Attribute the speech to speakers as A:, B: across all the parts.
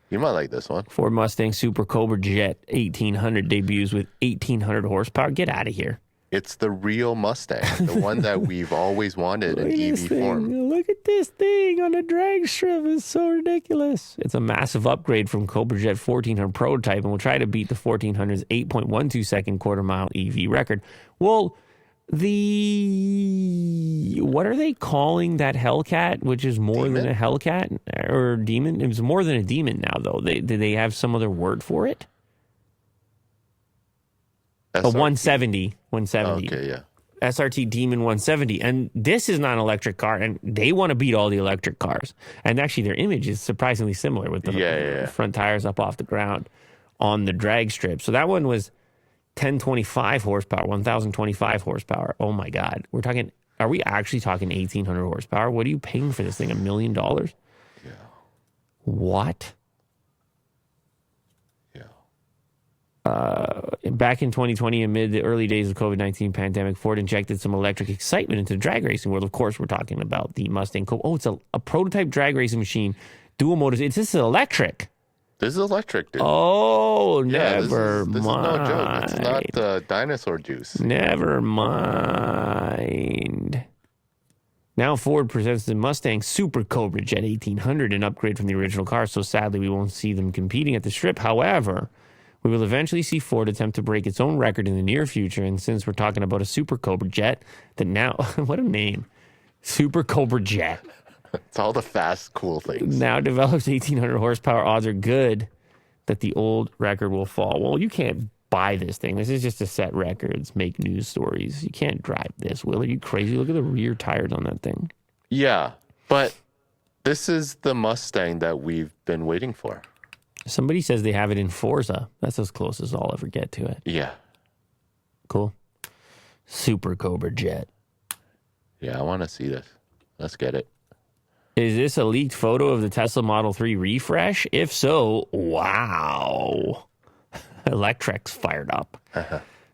A: You might like this one.
B: Ford Mustang Super Cobra Jet 1800 debuts with 1800 horsepower. Get out of here.
A: It's the real Mustang, the one that we've always wanted in EV form.
B: Look at this thing on a drag strip. It's so ridiculous. It's a massive upgrade from Cobra Jet 1400 prototype, and will try to beat the 1400's 8.12 second quarter-mile EV record. Well, what are they calling that Hellcat, which is more
A: Demon?
B: than a Hellcat or Demon? It was more than a Demon now, though. Do they have some other word for it?
A: SRT.
B: A 170. 170.
A: Okay, yeah.
B: SRT Demon 170. And this is not an electric car, and they want to beat all the electric cars. And actually, their image is surprisingly similar with the front tires up off the ground on the drag strip. So that one was 1025 horsepower, 1025 horsepower. Oh my God. Are we actually talking 1800 horsepower? What are you paying for this thing? $1 million?
A: Yeah.
B: What? Back in 2020, amid the early days of COVID-19 pandemic, Ford injected some electric excitement into the drag racing world. Of course, we're talking about the Mustang. It's a prototype drag racing machine, dual motors. This is electric.
A: This is electric, dude.
B: Oh,
A: yeah,
B: never mind.
A: This is no joke. It's not dinosaur juice.
B: Never mind. Now Ford presents the Mustang Super Cobra Jet 1800, an upgrade from the original car, so sadly we won't see them competing at the strip. However, we will eventually see Ford attempt to break its own record in the near future, and since we're talking about a Super Cobra Jet, that now, what a name, Super Cobra Jet.
A: It's all the fast, cool things.
B: Now develops 1800 horsepower, odds are good that the old record will fall. Well, you can't buy this thing. This is just to set records, make news stories. You can't drive this, Will. Are you crazy? Look at the rear tires on that thing.
A: Yeah, but this is the Mustang that we've been waiting for.
B: Somebody says they have it in Forza. That's as close as I'll ever get to it.
A: Yeah.
B: Cool. Super Cobra Jet.
A: Yeah, I want to see this. Let's get it.
B: Is this a leaked photo of the Tesla Model 3 refresh? If so, wow. Electric's fired up.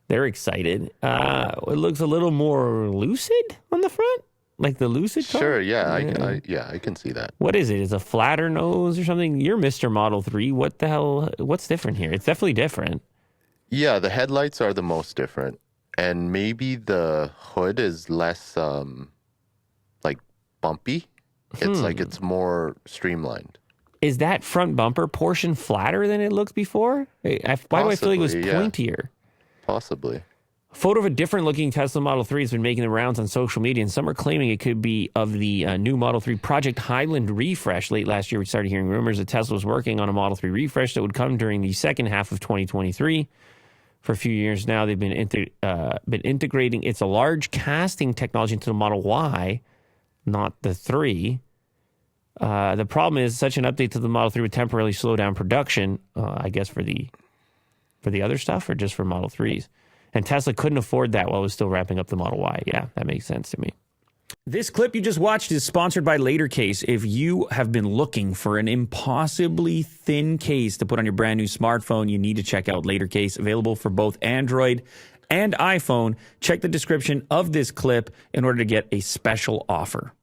B: They're excited. It looks a little more lucid on the front. Like the Lucid car?
A: Sure, yeah. I can see that.
B: What is it? Is it a flatter nose or something? You're Mr. Model 3. What the hell? What's different here? It's definitely different.
A: Yeah, the headlights are the most different. And maybe the hood is less, like, bumpy. It's like it's more streamlined.
B: Is that front bumper portion flatter than it looked before? Why do I feel like it was pointier?
A: Possibly.
B: A photo of a different-looking Tesla Model 3 has been making the rounds on social media, and some are claiming it could be of the new Model 3 Project Highland refresh. Late last year, we started hearing rumors that Tesla was working on a Model 3 refresh that would come during the second half of 2023. For a few years now, they've been integrating its large casting technology into the Model Y, not the 3. The problem is such an update to the Model 3 would temporarily slow down production, I guess, for the other stuff or just for Model 3s. And Tesla couldn't afford that while it was still wrapping up the Model Y. Yeah, that makes sense to me. This clip you just watched is sponsored by LaterCase. If you have been looking for an impossibly thin case to put on your brand new smartphone, you need to check out LaterCase, available for both Android and iPhone. Check the description of this clip in order to get a special offer.